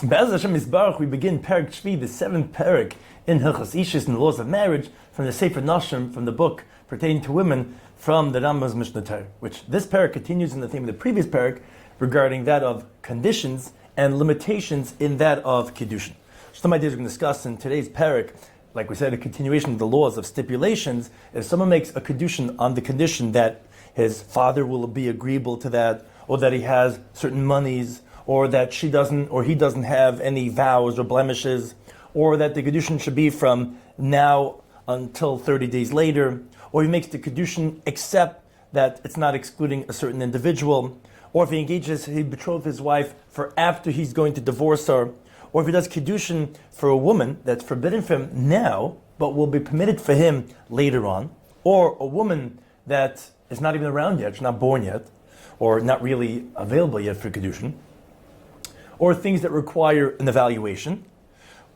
Be'ez Hashem Yisbarach, we begin Perek Shvi, the 7th Perek in Hilchos Ishut, in the laws of marriage, from the Sefer Nashim, from the book pertaining to women, from the Rambam Mishneh Torah, which this Perek continues in the theme of the previous Perek regarding that of conditions and limitations in that of Kiddushin. Some ideas we're going to discuss in today's Perek, like we said, a continuation of the laws of stipulations. If someone makes a Kiddushin on the condition that his father will be agreeable to that, or that he has certain monies, or that she doesn't, or he doesn't have any vows or blemishes, or that the Kiddushin should be from now until 30 days later, or he makes the Kiddushin except that it's not excluding a certain individual, or if he betrothed his wife for after he's going to divorce her, or if he does Kiddushin for a woman that's forbidden for him now, but will be permitted for him later on, or a woman that is not even around yet, she's not born yet, or not really available yet for Kiddushin, or things that require an evaluation,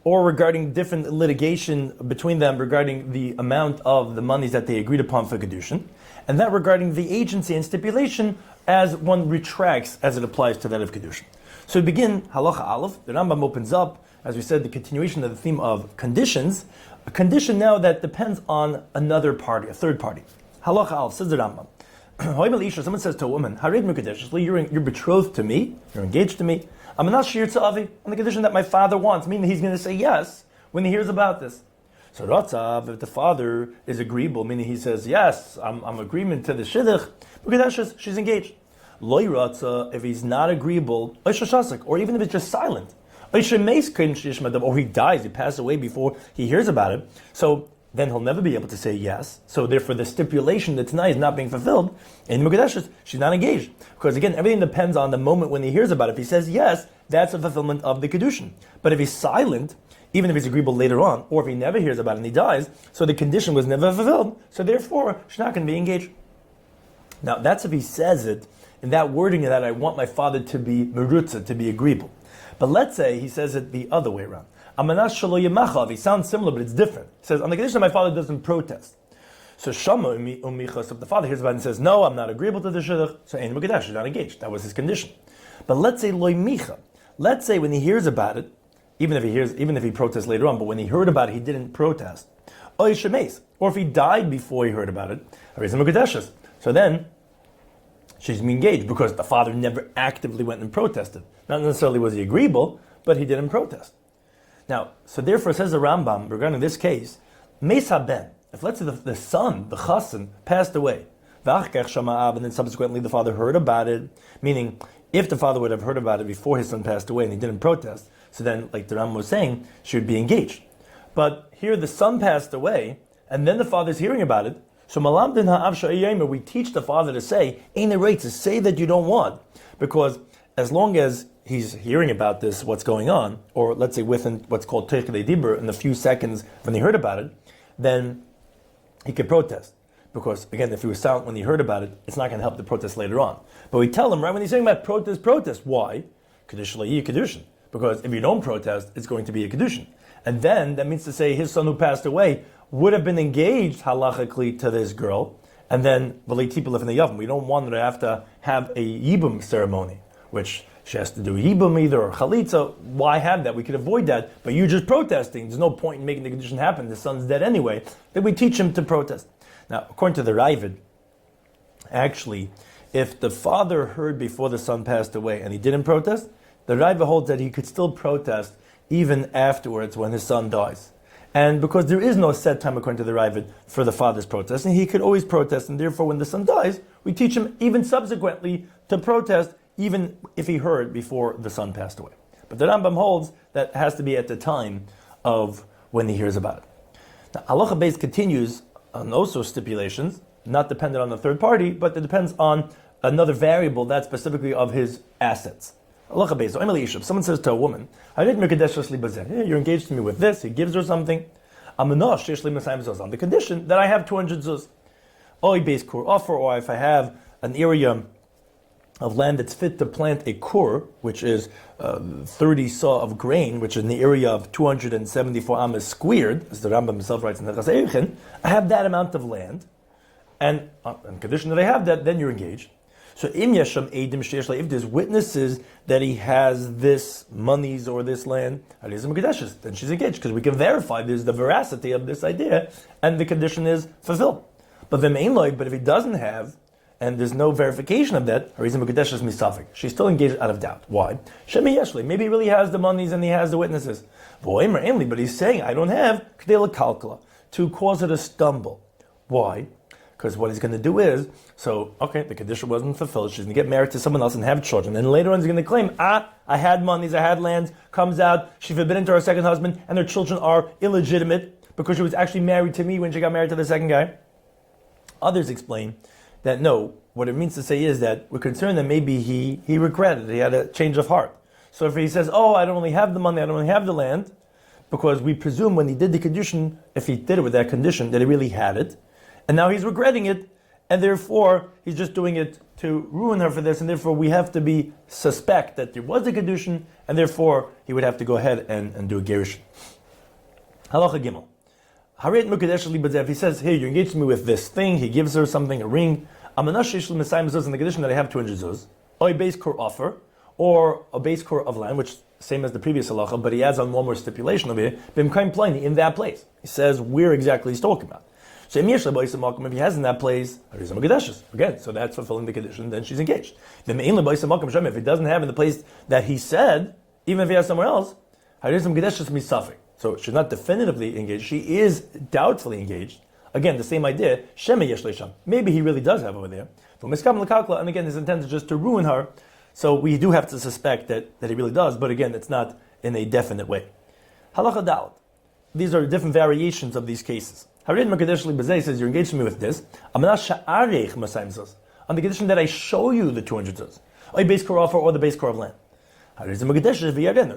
or regarding different litigation between them regarding the amount of the monies that they agreed upon for Kiddushin, and that regarding the agency and stipulation as one retracts as it applies to that of Kiddushin. So we begin, Halacha Aleph, the Rambam opens up, as we said, the continuation of the theme of conditions, a condition now that depends on another party, a third party. Halacha Aleph, says the Rambam, someone says to a woman, you're betrothed to me, you're engaged to me, I'm not shir tza'avi, on the condition that my father wants, meaning he's going to say yes when he hears about this. So Ratzav, if the father is agreeable, meaning he says, yes, I'm agreement to the shidduch, because she's engaged. Loi Ratza, if he's not agreeable, or even if it's just silent, or he dies, he passes away before he hears about it, so then he'll never be able to say yes. So therefore the stipulation that tonight is not being fulfilled, in Mukadeshes, she's not engaged. Because again, everything depends on the moment when he hears about it. If he says yes, that's a fulfillment of the Kiddushin. But if he's silent, even if he's agreeable later on, or if he never hears about it and he dies, so the condition was never fulfilled, so therefore she's not going to be engaged. Now that's if he says it in that wording that I want my father to be merutza, to be agreeable. But let's say he says it the other way around. He sounds similar, but it's different. He says, on the condition that my father doesn't protest. So Shama Umichas, if the father hears about it and says, no, I'm not agreeable to the shidduch, so Ein Mugadesh, he's not engaged. That was his condition. But let's say Loi Micha. Let's say when he hears about it, even if he protests later on, but when he heard about it, he didn't protest. Or if he died before he heard about it, so then she's engaged because the father never actively went and protested. Not necessarily was he agreeable, but he didn't protest. Now, so therefore says the Rambam, regarding this case, Meis HaBen, if let's say the son, the chassan, passed away, and then subsequently the father heard about it, meaning if the father would have heard about it before his son passed away and he didn't protest, so then, like the Rambam was saying, she would be engaged. But here the son passed away, and then the father's hearing about it, so Malamdin Ha'av Sha'ayaymer, we teach the father to say, ain't it right to say that you don't want, because as long as he's hearing about this, what's going on, or let's say within what's called Teich K'dei Dibur, in the few seconds when he heard about it, then he could protest. Because again, if he was silent when he heard about it, it's not going to help the protest later on. But we tell him, right, when he's saying about protest. Why? Kedushin. Because if you don't protest, it's going to be a Kedushin. And then, that means to say his son who passed away would have been engaged halachically to this girl, and then, we don't want her to have a yibum ceremony, which she has to do yibum either or chalitza. Why have that? We could avoid that. But you're just protesting. There's no point in making the condition happen. The son's dead anyway. Then we teach him to protest. Now, according to the Ravid, actually, if the father heard before the son passed away and he didn't protest, the Ravid holds that he could still protest even afterwards when his son dies. And because there is no set time, according to the Ravid, for the father's protest, and he could always protest, and therefore when the son dies, we teach him even subsequently to protest, even if he heard before the son passed away. But the Rambam holds that has to be at the time of when he hears about it. Now, Halacha Beis continues on also stipulations, not dependent on the third party, but it depends on another variable that's specifically of his assets. Halacha Beis, if someone says to a woman, hey, you're engaged to me with this, he gives her something, on the condition that I have 200 zuz. Or if I have an area of land that's fit to plant a kur, which is 30 saw of grain, which is in the area of 274 amas squared, as the Rambam himself writes in the Chasei, I have that amount of land, and on condition that I have that, then you're engaged. So if there's witnesses that he has this monies or this land, then she's engaged, because we can verify there's the veracity of this idea and the condition is fulfilled. But if he doesn't have, and there's no verification of that, she's still engaged out of doubt. Why? Maybe he really has the monies and he has the witnesses. But he's saying, I don't have, to cause her to stumble. Why? Because what he's going to do is, the condition wasn't fulfilled. She's going to get married to someone else and have children. And later on he's going to claim, I had monies, I had lands, comes out, she's forbidden to her second husband, and her children are illegitimate because she was actually married to me when she got married to the second guy. Others explain that no, what it means to say is that we're concerned that maybe he regretted, he had a change of heart. So if he says, I don't really have the money, I don't really have the land, because we presume when he did the condition, if he did it with that condition, that he really had it, and now he's regretting it, and therefore he's just doing it to ruin her for this, and therefore we have to suspect that there was a condition, and therefore he would have to go ahead and do a gerushin. Halacha Gimel. If he says, hey, you engaged me with this thing, he gives her something, a ring, in the condition that I have 200 zuz, or a base core offer, or a base core of land, which same as the previous halacha, but he adds on one more stipulation over here, in that place. He says where exactly he's talking about. So if he has in that place, again, so that's fulfilling the condition, then she's engaged. If he doesn't have in the place that he said, even if he has somewhere else, so she's not definitively engaged, she is doubtfully engaged. Again, the same idea, maybe he really does have over there. And again, his intent is just to ruin her. So we do have to suspect that he really does, but again, it's not in a definite way. Halacha Dalet. These are different variations of these cases. Says, you're engaged to me with this. On the condition that I show you the 200 zuz. Or a base core offer or the base core of land.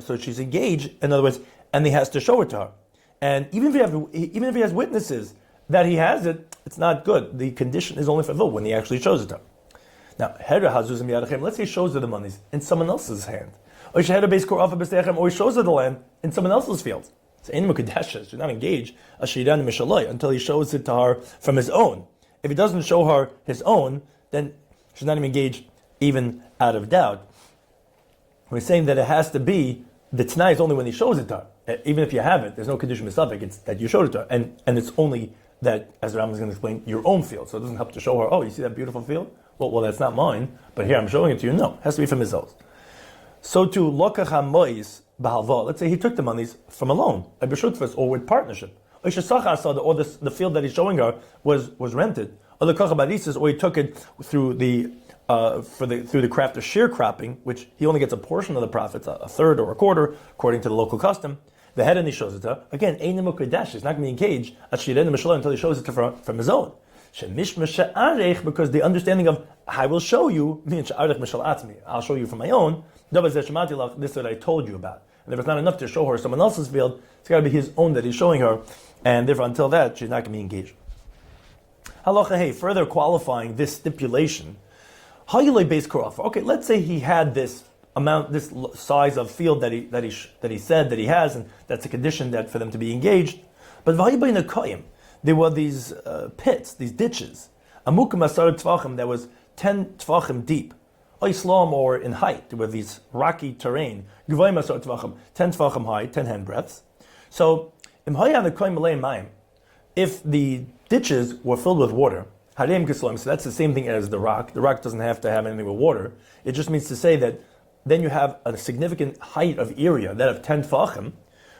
So she's engaged, in other words, and he has to show it to her. And even if he has witnesses that he has it, it's not good. The condition is only fulfilled when he actually shows it to her. Now, let's say he shows her the monies in someone else's hand. Or he shows her the land in someone else's field. So she's not engaged until he shows it to her from his own. If he doesn't show her his own, then she's not even engaged even out of doubt. We're saying that it has to be, the t'nai is only when he shows it to her. Even if you have it, there's no condition misafik, it's that you showed it to her. And it's only that, as the Rambam is going to explain, your own field. So it doesn't help to show her, you see that beautiful field? Well, that's not mine, but here I'm showing it to you. No, it has to be from his own. So to lokach hamois b'halva, let's say he took the monies from a loan, a b'shutfus, or with partnership. Or the field that he's showing her was rented. Or the kachabadisis, or he took it through the craft of shear cropping, which he only gets a portion of the profits, a third or a quarter, according to the local custom. The head and he shows it to her. Again, Einim Kodesh, he's not going to engage until he shows it to her from his own. Because the understanding of I will show you means I'll show you from my own. This is what I told you about. And if it's not enough to show her someone else's field, it's got to be his own that he's showing her, and therefore until that she's not going to be engaged. Halacha hey, further qualifying this stipulation. Base core offer. Okay, let's say he had this amount, this size of field that he said that he has, and that's a condition that for them to be engaged. But there were these pits, these ditches, amukim asar tvachim that was 10 tvachim deep, Islam or in height. There were these rocky terrain, guvayim asar tvachim, 10 tvachim high, 10 handbreadths. So if the ditches were filled with water, so that's the same thing as the rock. The rock doesn't have to have anything with water. It just means to say that then you have a significant height of area, that of 10 tfachim,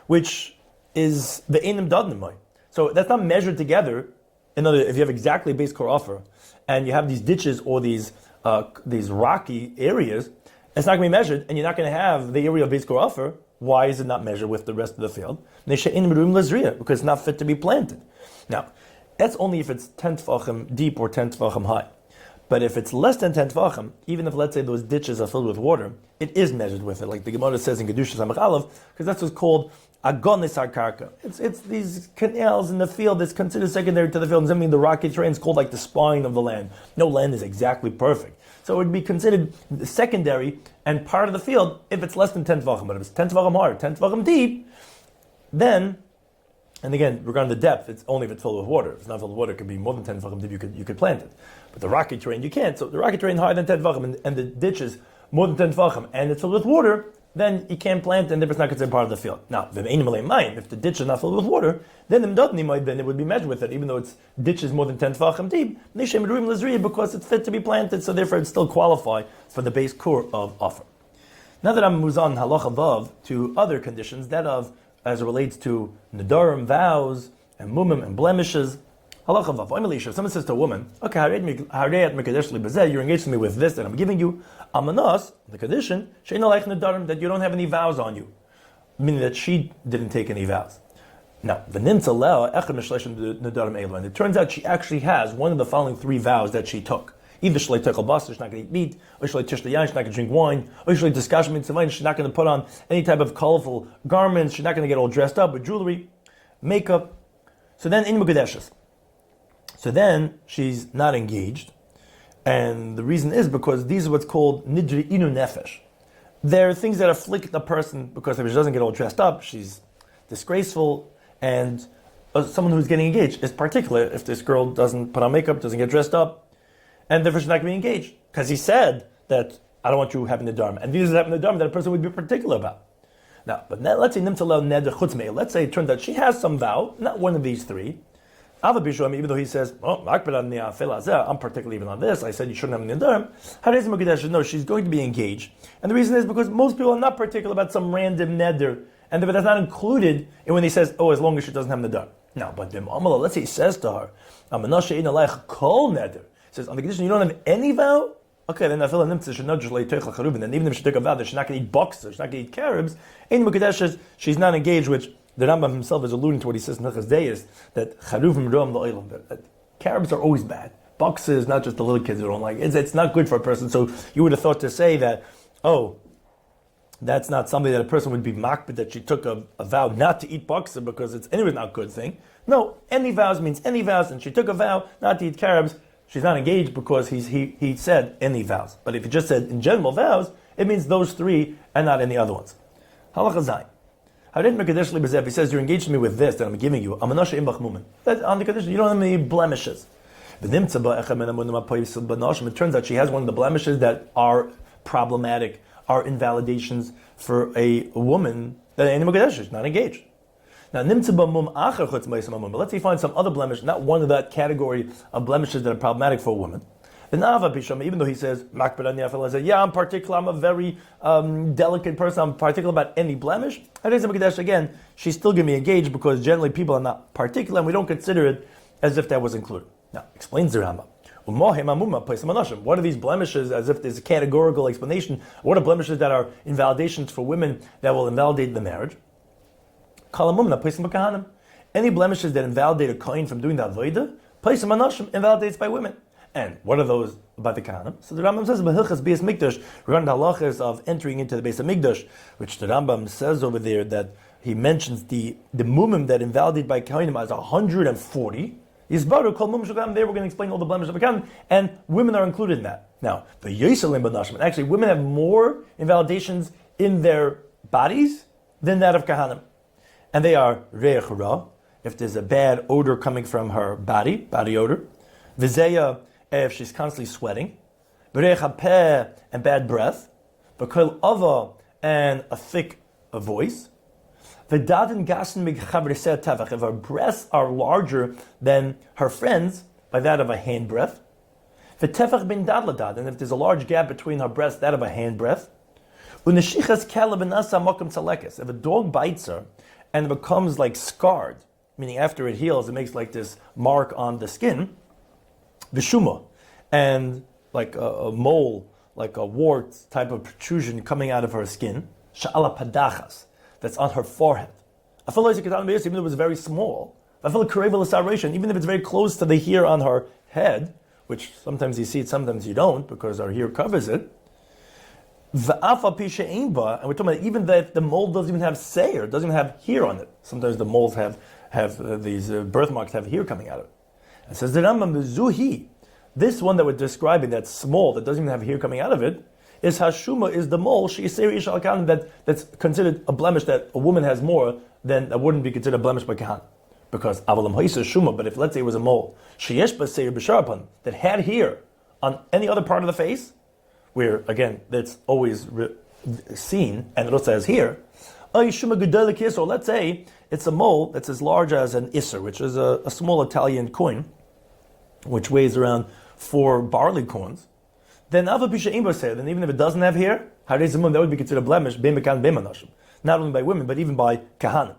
which is the einim dadnimai. So that's not measured together. In other, if you have exactly a base core offer, and you have these ditches or these rocky areas, it's not going to be measured, and you're not going to have the area of base core offer. Why is it not measured with the rest of the field? Because it's not fit to be planted. Now, that's only if it's 10 tfachim deep or 10 tfachim high. But if it's less than 10 tfachim, even if, let's say, those ditches are filled with water, it is measured with it, like the Gemara says in Kedusha Samach Aleph, because that's what's called agonis karka. It's these canals in the field that's considered secondary to the field. Doesn't mean the rocky terrain is called like the spine of the land. No land is exactly perfect. So it would be considered secondary and part of the field if it's less than 10 tfachim. But if it's 10 tfachim high, 10 tfachim deep, then And again, regarding the depth, it's only if it's filled with water. If it's not filled with water, it could be more than 10 tefachim deep, you could plant it. But the rocky terrain, you can't. So the rocky terrain higher than 10 tefachim, and the ditch is more than 10 tefachim, and it's filled with water, then you can't plant, and it's not considered part of the field. Now, if the ditch is not filled with water, then it would be measured with it, even though its ditch is more than 10 tefachim deep, because it's fit to be planted, so therefore it still qualify for the base core of offer. Now that I'm moves on halacha vav to other conditions, that of as it relates to nedarim, vows, and mumim, and blemishes. Halacha vav. If someone says to a woman, okay, you're engaged to me with this that I'm giving you, amanas, the condition, that you don't have any vows on you. Meaning that she didn't take any vows. Now, and it turns out she actually has one of the following three vows that she took. Either she's not going to eat meat, or she's not going to drink wine, or she's not going to put on any type of colorful garments, she's not going to get all dressed up with jewelry, makeup. So then, in Mukadeshes. So then, she's not engaged. And the reason is because these are what's called nidri inu nefesh. There are things that afflict a person because if she doesn't get all dressed up, she's disgraceful, and someone who's getting engaged is particular if this girl doesn't put on makeup, doesn't get dressed up, and therefore she's not going to be engaged. Because he said that, I don't want you having the dharma. And these are having the dharma that a person would be particular about. Now, but let's say nimtzalel neder chutzmei. Let's say it turns out she has some vow, not one of these three. Even though he says, I'm particular even on this, I said you shouldn't have an neder. No, she's going to be engaged. And the reason is because most people are not particular about some random neder, and that's not included in when he says, as long as she doesn't have neder. Now, but let's say he says to her, kol neder. Says, on the condition you don't have any vow, okay, then I feel a should not just lay teich. Then even if she took a vow that she's not going to eat boxers, she's not going to eat carobs, she's not engaged, which the Rambam himself is alluding to what he says in Hilchos Deis, that charuvim roam lo'olam, that carobs are always bad. Boxers, not just the little kids who don't like it. It's not good for a person. So you would have thought to say that, that's not something that a person would be mocked, but that she took a vow not to eat boxer because it's anyway not a good thing. No, any vows means any vows, and she took a vow not to eat carobs. She's not engaged because he said any vows. But if he just said in general vows, it means those three and not any other ones. Halacha zayin. He says, you're engaged to me with this that I'm giving you. That's on the condition you don't have any blemishes. It turns out she has one of the blemishes that are problematic, are invalidations for a woman that is not engaged. Now, but let's say you find some other blemish, not one of that category of blemishes that are problematic for a woman. Even though he says, I'm particular, I'm a very delicate person, I'm particular about any blemish, again, she's still going to be engaged because generally people are not particular and we don't consider it as if that was included. Now, explains the Rambam. What are these blemishes, as if there's a categorical explanation? What are blemishes that are invalidations for women that will invalidate the marriage? Any blemishes that invalidate a kohen from doing the avodah, invalidates by women. And what are those by the Kahanim? So the Rambam says, Hilchos Beis Mikdash, regarding the halachas of entering into the Beis Mikdash, which the Rambam says over there that he mentions the mumim that invalidate by Kohanim as 140. There we're going to explain all the blemishes of the Kohanim, and women are included in that. Now, the Yoselim Banashim, actually women have more invalidations in their bodies than that of Kahanim. And they are reich ra, if there's a bad odor coming from her body odor. Vizeya, if she's constantly sweating. Bereich hapeh, and bad breath. V'kol ava, and a thick voice. V'daden gasen migchavreseh tevach, if her breasts are larger than her friends, by that of a hand breath. V'tefach bin dadladad, and if there's a large gap between her breasts, that of a hand breath. U'neshichas kelev benasa makom tzalekes, if a dog bites her, and it becomes like scarred, meaning after it heals, it makes like this mark on the skin, v'shuma, and like a mole, like a wart type of protrusion coming out of her skin, sha'ala padachas, that's on her forehead. I feel like even though it was very small, I feel like even if it's very close to the hair on her head, which sometimes you see it, sometimes you don't, because our hair covers it. And we're talking about even that the mole doesn't even have seir, doesn't even have hair on it. Sometimes the moles have these birthmarks have hair coming out of it. It says the Rambam Zuhi, this one that we're describing, that's small, that doesn't even have hair coming out of it, is Hashuma, is the mole, that's considered a blemish that a woman has more than that wouldn't be considered a blemish by Kahan. Because avalam haisa shuma, but if let's say it was a mole, sheyesh b'seir b'sharpan, that had hair on any other part of the face, where again that's always seen and it also has hair. Or let's say it's a mole that's as large as an isser, which is a small Italian coin, which weighs around 4 barley corns. Then then even if it doesn't have hair, that would be considered a blemish, not only by women, but even by kahana.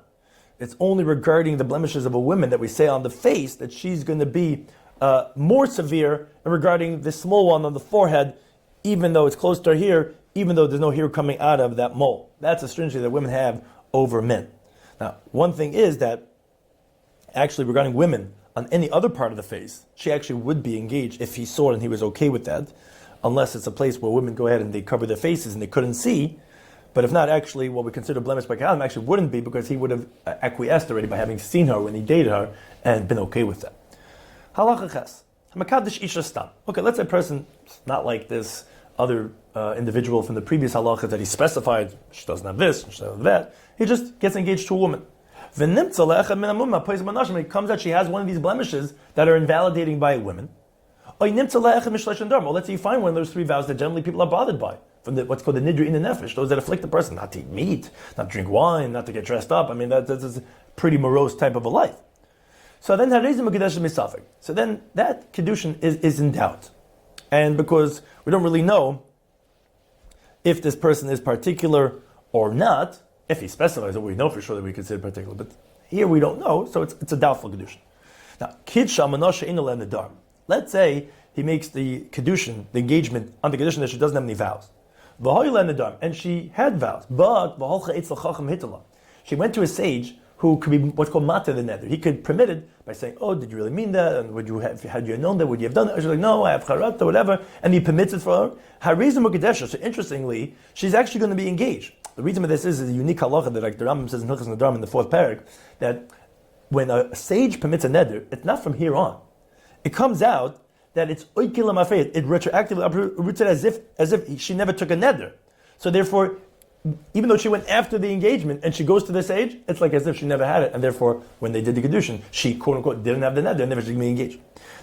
It's only regarding the blemishes of a woman that we say on the face that she's going to be more severe, and regarding the small one on the forehead, even though it's close to her hair, even though there's no hair coming out of that mole. That's a stringency that women have over men. Now, one thing is that actually regarding women on any other part of the face, she actually would be engaged if he saw it and he was okay with that, unless it's a place where women go ahead and they cover their faces and they couldn't see. But if not, actually, what we consider blemish by Kahanim actually wouldn't be, because he would have acquiesced already by having seen her when he dated her and been okay with that. Halacha ches. Hamakadish isha stam. Okay, let's say a person, not like this other individual from the previous halachas that he specified, she doesn't have this, she doesn't have that. He just gets engaged to a woman. When it comes out she has one of these blemishes that are invalidating by women. Or let's say you find one of those 3 vows that generally people are bothered by, from what's called the nidra in the nefesh, those that afflict the person, not to eat meat, not to drink wine, not to get dressed up. I mean, that's a pretty morose type of a life. So then that kedushin is in doubt. And because we don't really know if this person is particular or not, if he specifies it, we know for sure that we consider particular, but here we don't know, so it's a doubtful kedushin. Now, let's say he makes the kedushin, the engagement, on the kedushin that she doesn't have any vows. And she had vows, but she went to a sage who could be what's called mata the neder. He could permit it by saying, "Oh, did you really mean that? And had you known that, would you have done it?" She's like, "No, I have charata, whatever," and he permits it for her. Harizim ukadesha. So interestingly, she's actually going to be engaged. The reason for this is a unique halacha that, like the Rambam says in Hilchos Nadarim in the 4th parak, that when a sage permits a neder, it's not from here on. It comes out that it's oikil mafreid. It retroactively uproots it as if she never took a neder. So therefore, even though she went after the engagement and she goes to the sage, it's like as if she never had it, and therefore, when they did the kedushin, she quote unquote didn't have the neder, and never should be engaged.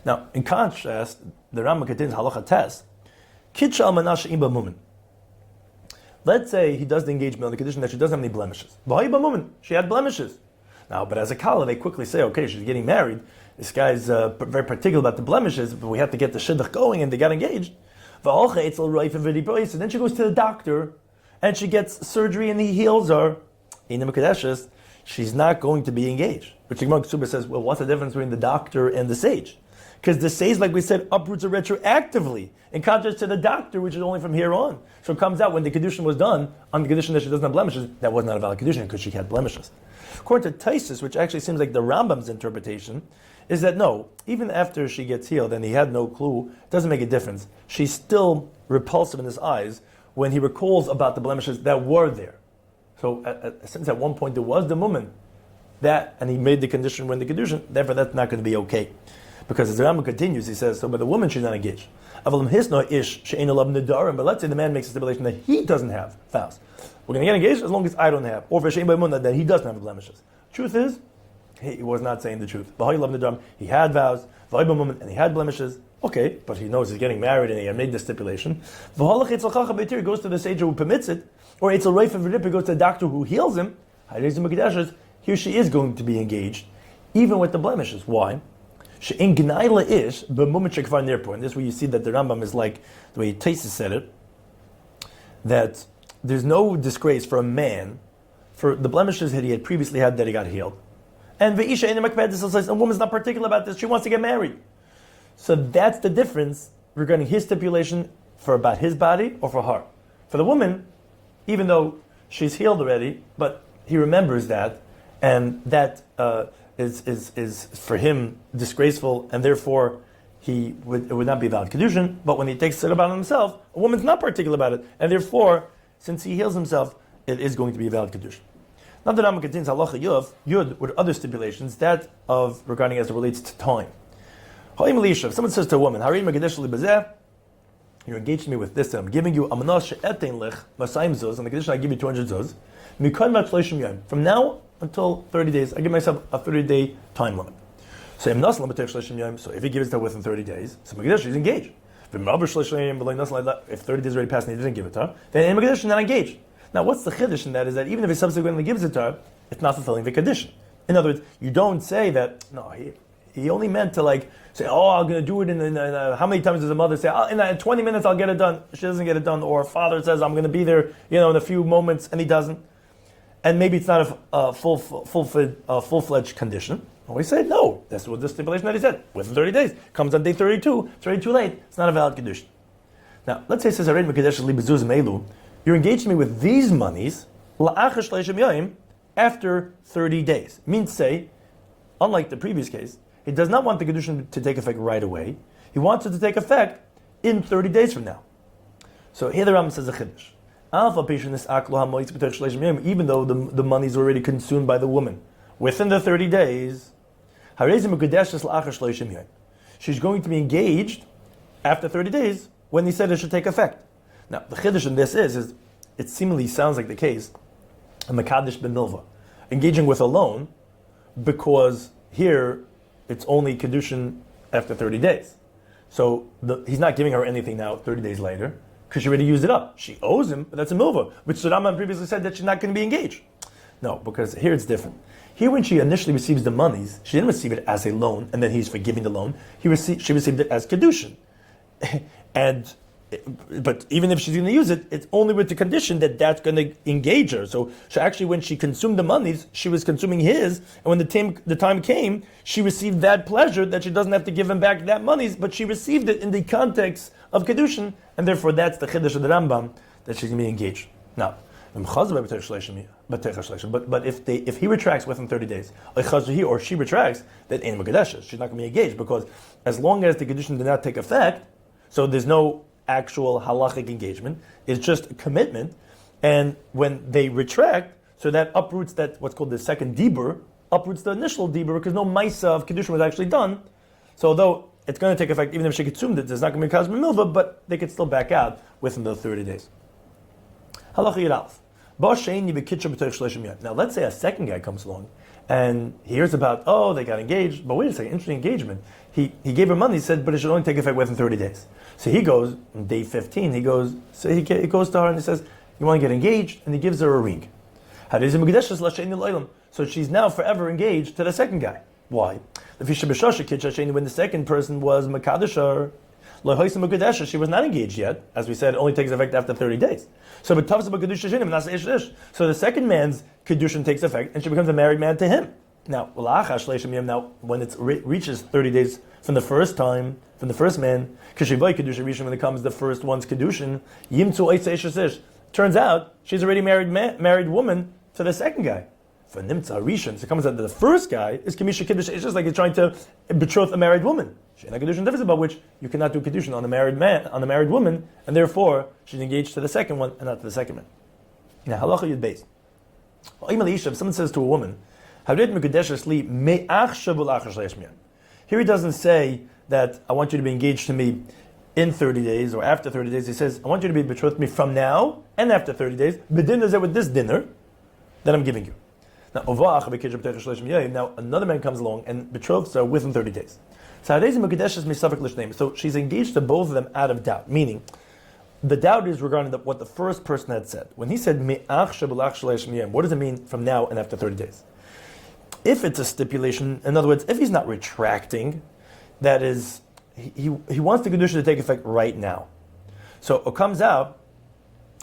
Now, in contrast, the Rambam continues halacha tes. Kitcha al manashe imba mumen. Let's say he does the engagement on the condition that she doesn't have any blemishes. She had blemishes. Now, but as a kala, they quickly say, okay, she's getting married. This guy's very particular about the blemishes, but we have to get the shidduch going, and they got engaged. So then she goes to the doctor, and she gets surgery, and he heals her. She's not going to be engaged. Which the Gemara Ketubah says, well, what's the difference between the doctor and the sage? Because the sage, like we said, uproots her retroactively, in contrast to the doctor, which is only from here on. So it comes out when the kedushin was done, on the condition that she doesn't have blemishes, that was not a valid kedushin because she had blemishes. According to Taisus, which actually seems like the Rambam's interpretation, is that no, even after she gets healed and he had no clue, it doesn't make a difference. She's still repulsive in his eyes when he recalls about the blemishes that were there. So since at one point there was the woman, that, and he made the condition when the kedushin, therefore that's not going to be okay. Because as the Rambam continues, he says, so by the woman she's not engaged. But let's say the man makes a stipulation that he doesn't have vows. We're going to get engaged as long as I don't have. Or for that he doesn't have blemishes. Truth is, he was not saying the truth. He had vows, and he had blemishes. Okay, but he knows he's getting married and he had made the stipulation. He goes to the sage who permits it, or he goes to the doctor who heals him. Here she is going to be engaged, even with the blemishes. Why? In this way you see that the Rambam is like the way Taisus said it, that there's no disgrace for a man for the blemishes that he had previously had that he got healed. And a woman's not particular about this, she wants to get married. So that's the difference regarding his stipulation for about his body or for her. For the woman, even though she's healed already, but he remembers that, and that is for him disgraceful, and therefore it would not be valid kedushin. But when he takes it about himself, a woman's not particular about it, and therefore, since he heals himself, it is going to be a valid kedushin. Now the Rambam contains halacha yud with other stipulations, that of regarding as it relates to time. If someone says to a woman, you're engaged to me with this, and I'm giving you amanas she'etein lich masayim zuz, on the condition I give you 200 zuz, from now until 30 days. I give myself a 30-day time limit. So if he gives it to her within 30 days, so she's engaged. If 30 days already passed and he didn't give it to her, then she's not engaged. Now, what's the chiddush in that is that even if he subsequently gives it to her, it's not fulfilling the condition. In other words, you don't say that, no, he only meant to say, oh, I'm going to do it in how many times does a mother say, in 20 minutes I'll get it done. She doesn't get it done. Or a father says, I'm going to be there, in a few moments, and he doesn't. And maybe it's not a full-fledged condition. And we say, no, that's what the stipulation that he said. Within 30 days. Comes on day 32, it's already too late. It's not a valid condition. Now, let's say it says, you're engaged to me with these monies after 30 days. Means say, unlike the previous case, he does not want the condition to take effect right away. He wants it to take effect in 30 days from now. So here the Rambam says a chiddush. Even though the money is already consumed by the woman within the 30 days, she's going to be engaged after 30 days when he said it should take effect. Now, the chiddush in this is it seemingly sounds like the case of Mekadesh ben Milva, engaging with a loan, because here it's only kedushin after 30 days. So he's not giving her anything now 30 days later, because she already used it up. She owes him, but that's a milva, which the Rambam previously said that she's not going to be engaged. No, because here it's different. Here when she initially receives the monies, she didn't receive it as a loan, and then he's forgiving the loan. She received it as kedushin. But even if she's going to use it, it's only with the condition that that's going to engage her. So actually, when she consumed the monies, she was consuming his, and when the time came, she received that pleasure that she doesn't have to give him back that monies, but she received it in the context of kedushin, and therefore that's the chiddush of the Rambam, that she's going to be engaged. Now, but if he retracts within 30 days, or she retracts, then she's not going to be engaged, because as long as the kedushin did not take effect, so there's no actual halachic engagement, it's just a commitment, and when they retract, so that uproots that what's called the second dibur, uproots the initial dibur, because no maisa of kedushin was actually done. So although it's going to take effect even if she consumed it, there's not going to be kazma milva, but they could still back out within the 30 days. Halacha Yiralf. Now let's say a second guy comes along and he hears about, they got engaged, but wait a second, interesting engagement. He gave her money, he said, but it should only take effect within 30 days. So he goes, on day 15, he goes to her and he says, you want to get engaged? And he gives her a ring. So she's now forever engaged to the second guy. Why? When the second person was Makadashar, she was not engaged yet. As we said, it only takes effect after 30 days. So the second man's kedushin takes effect, and she becomes a married man to him. Now, when it reaches 30 days from the first time, from the first man, when it comes the first one's kedushin, turns out she's already married woman to the second guy. For nimtza rishon, so it comes out that the first guy is kamisha kiddush. It's just like he's trying to betroth a married woman. She'ena kedushin difference about which you cannot do kedushin on a married man, on a married woman, and therefore she's engaged to the second one and not to the second man. Now halacha yud beis. If someone says to a woman, here he doesn't say that I want you to be engaged to me in 30 days or after 30 days. He says I want you to be betrothed to me from now and after 30 days. Bedin is with this dinner that I'm giving you. Now another man comes along and betroths her within 30 days. So she's engaged to both of them out of doubt, meaning the doubt is regarding what the first person had said. When he said, what does it mean from now and after 30 days? If it's a stipulation, in other words, if he's not retracting, that is, he wants the condition to take effect right now. So it comes out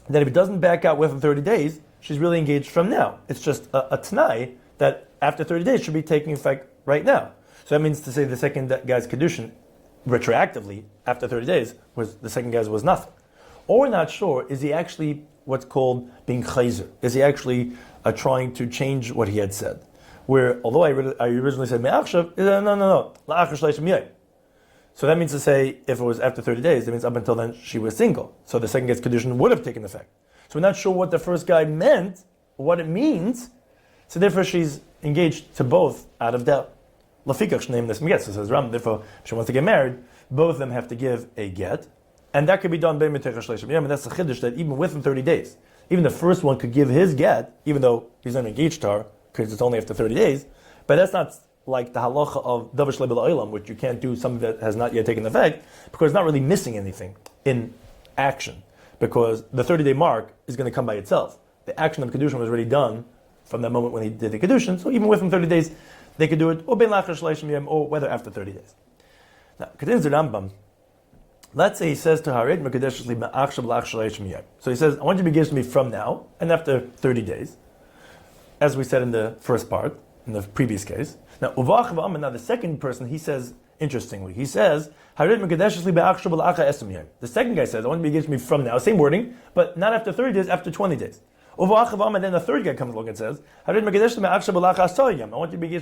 that if it doesn't back out within 30 days, she's really engaged from now. It's just a t'nai that after 30 days should be taking effect right now. So that means to say the second guy's kedushin, retroactively, after 30 days, was the second guy's was nothing. Or we're not sure, is he actually what's called being chayzer? Is he actually trying to change what he had said? Where, although I originally said me'achshav, no, la'achar shleishim yeh. So that means to say, if it was after 30 days, that means up until then she was single. So the second guy's kedushin would have taken effect. So we're not sure what the first guy meant, what it means. So therefore she's engaged to both out of doubt. Lafikach name this get. So says Ram, therefore if she wants to get married, both of them have to give a get. And that could be done by Mitech HaShleishim. And that's the chiddush that even within 30 days, even the first one could give his get, even though he's not engaged to her, because it's only after 30 days. But that's not like the halacha of davar shlei b'la'olam, which you can't do something that has not yet taken effect, because it's not really missing anything in action, because the 30-day mark is going to come by itself. The action of Kedushin was already done from that moment when he did the Kedushin, so even within 30 days, they could do it, or ben lachar shleishim yom, or whether after 30 days. Now, continues the Rambam. Let's say he says to Harid Mekadesh li ma'achshav lach shleishim yom. So he says, I want you to be engaged to me from now, and after 30 days, as we said in the first part, in the previous case. Now, now the second person, he says, interestingly, he says, the second guy says, I want you to be engaged to me from now, same wording, but not after 30 days, after 20 days. And then the third guy comes along and says, I want you to be engaged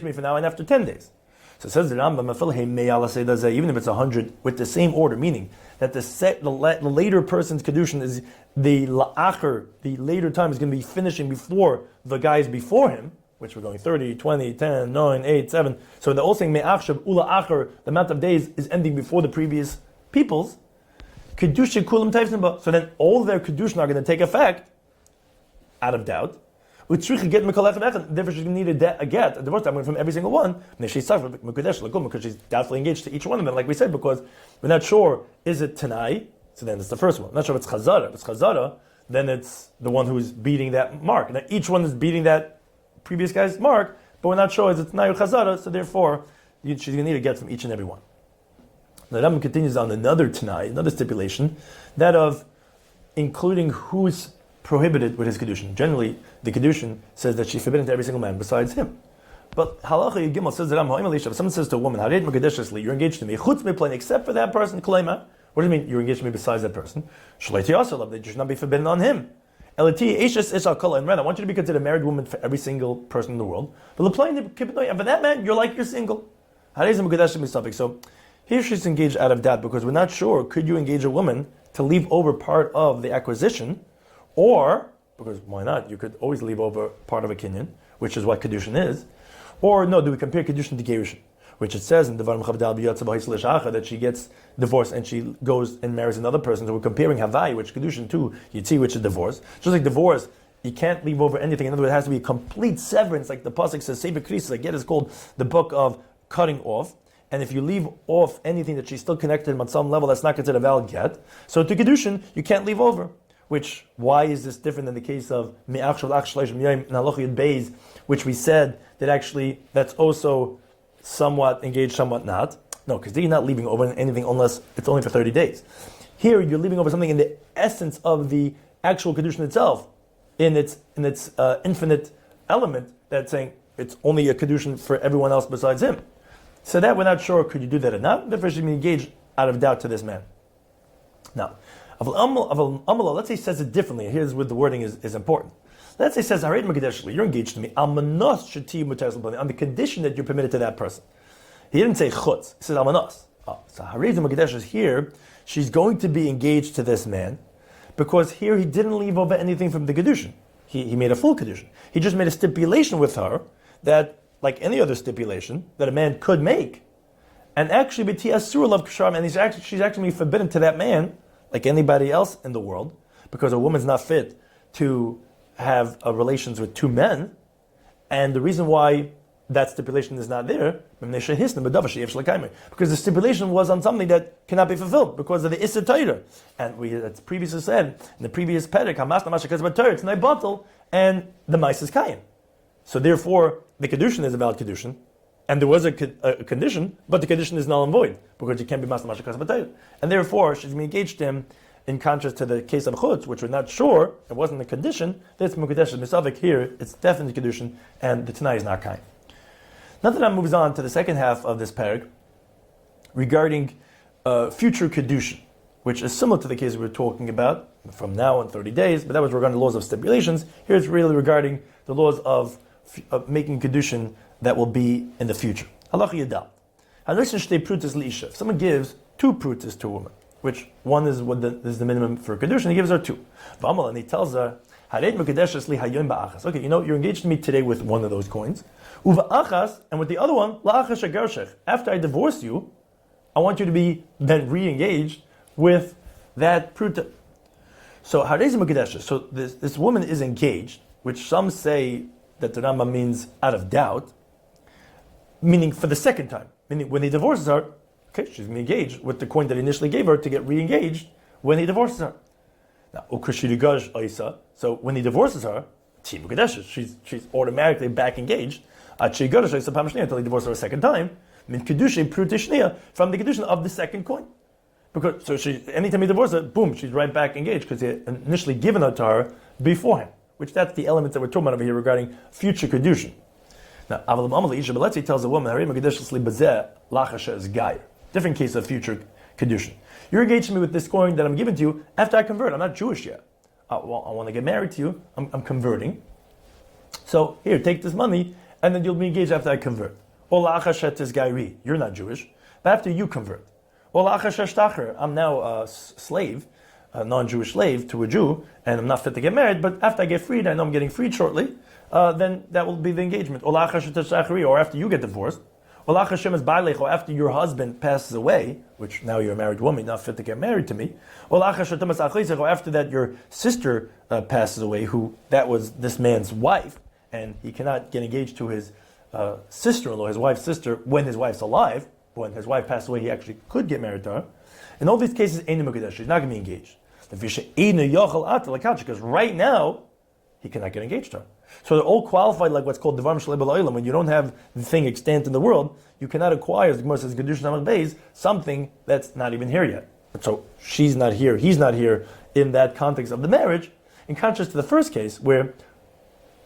to me from now and after 10 days. So it says the Rambam, even if it's 100, with the same order, meaning that the later person's kedushin is the la'achar, the later time is going to be finishing before the guys before him, which we're going 30, 20, 10, 9, 8, 7. So they're all saying me'achshav ula achar, the amount of days is ending before the previous people's. Kedusha kulam taifsim. So then all their kedushin are going to take effect, out of doubt. Therefore, she's going to need a get, a divorce from every single one, because she's doubtfully engaged to each one of them, like we said, because we're not sure, is it Tanai? So then it's the first one. Not sure if it's Chazara. If it's Chazara, then it's the one who's beating that mark. Now each one is beating that previous guy's mark, but we're not sure is it Tanai or Chazara, so therefore she's going to need a get from each and every one. The Rambam continues on another Tanai, another stipulation, that of including who's prohibited with his kedushin. Generally, the kedushin says that she's forbidden to every single man besides him. But halacha Gimel says that if someone says to a woman, you're engaged to me, except for that person, what do you mean you're engaged to me besides that person? That you should not be forbidden on him. And I want you to be considered a married woman for every single person in the world. But for that man, you're single. So here she's engaged out of doubt, because we're not sure, could you engage a woman to leave over part of the acquisition? Or, because why not? You could always leave over part of a kinyan, which is what Kedushin is. Or no, do we compare Kedushin to Gerushin? Which it says in Devarim Chavdal B'Yatza B'Hais L'Shacha that she gets divorced and she goes and marries another person. So we're comparing Havai, which Kedushin, to Yitzi, which is divorce. Just like divorce, you can't leave over anything. In other words, it has to be a complete severance, like the Pasuk says, Sefer Krisa, like is called the book of cutting off. And if you leave off anything that she's still connected to on some level, that's not considered a valid get. So to Kedushin, you can't leave over. Which, why is this different than the case of Me'achshav Lach Shleishim Yom and Halacha Yud Beis, which we said that actually that's also somewhat engaged, somewhat not? No, because you're not leaving over anything unless it's only for 30 days. Here, you're leaving over something in the essence of the actual Kedushin itself, in its infinite element, that's saying it's only a Kedushin for everyone else besides him. So that we're not sure, could you do that or not? Therefore, should be engaged out of doubt to this man. Now, let's say he says it differently. Here's where the wording is important. Let's say he says, you're engaged to me, on the condition that you're permitted to that person. He didn't say chutz, he said almanos. So Harid Mekadesh is here, she's going to be engaged to this man, because here he didn't leave over anything from the kedushin. He made a full kedushin. He just made a stipulation with her that, like any other stipulation, that a man could make, and actually b'ti'asur love k'sharim, and she's actually forbidden to that man, like anybody else in the world, because a woman's not fit to have relations with two men, and the reason why that stipulation is not there, because the stipulation was on something that cannot be fulfilled because of the Issa Torah. And it's previously said in the previous Perek, it's not bottle, and the mice is kaim. So therefore, the Kedushin is a valid Kedushin, and there was a condition, but the condition is null and void, because you can't be Masna Mashakas Batayr. And therefore, she's been engaged to him, in contrast to the case of Chutz, which we're not sure, it wasn't a condition, that's Mukadesh Misavik here, it's definitely Kedushin, and the Tanai is not kind. Now that moves on to the second half of this parak, regarding future Kedushin, which is similar to the case we were talking about, from now and 30 days, but that was regarding the laws of stipulations. Here it's really regarding the laws of making Kedushin that will be in the future. Halacha Yadal. If someone gives 2 prutas to a woman, which one is is the minimum for Kedushin, he gives her 2. And he tells her, okay, you're engaged to me today with one of those coins. And with the other one, after I divorce you, I want you to be then re-engaged with that pruta. So this woman is engaged, which some say that the Rambam means out of doubt, meaning for the second time. Meaning when he divorces her, okay, she's engaged with the coin that he initially gave her to get re-engaged when he divorces her. Now, so when he divorces her, she's automatically back engaged. Until he divorces her a second time, from the kedushin of the second coin. Because anytime he divorces her, boom, she's right back engaged because he had initially given her to her beforehand. Which that's the elements that we're talking about over here regarding future kedushin. Now, let's say he tells a woman, different case of future kedushin. You're engaged to me with this coin that I'm giving to you after I convert. I'm not Jewish yet. I want to get married to you. I'm converting. So here, take this money, and then you'll be engaged after I convert. You're not Jewish, but after you convert. I'm now a slave, a non-Jewish slave to a Jew, and I'm not fit to get married, but after I get freed, I know I'm getting freed shortly, then that will be the engagement. Or after you get divorced, or after your husband passes away, which now you're a married woman, not fit to get married to me, or after that your sister passes away, who that was this man's wife, and he cannot get engaged to his sister-in-law, his wife's sister, when his wife's alive. When his wife passed away, he actually could get married to her. In all these cases, she's not going to be engaged. Because right now, he cannot get engaged to her. So they're all qualified like what's called Devar Shalei B'Olam. When you don't have the thing extant in the world, you cannot acquire, as the Gemara says, Gedush Namach Beis, something that's not even here yet. So she's not here, he's not here in that context of the marriage, in contrast to the first case, where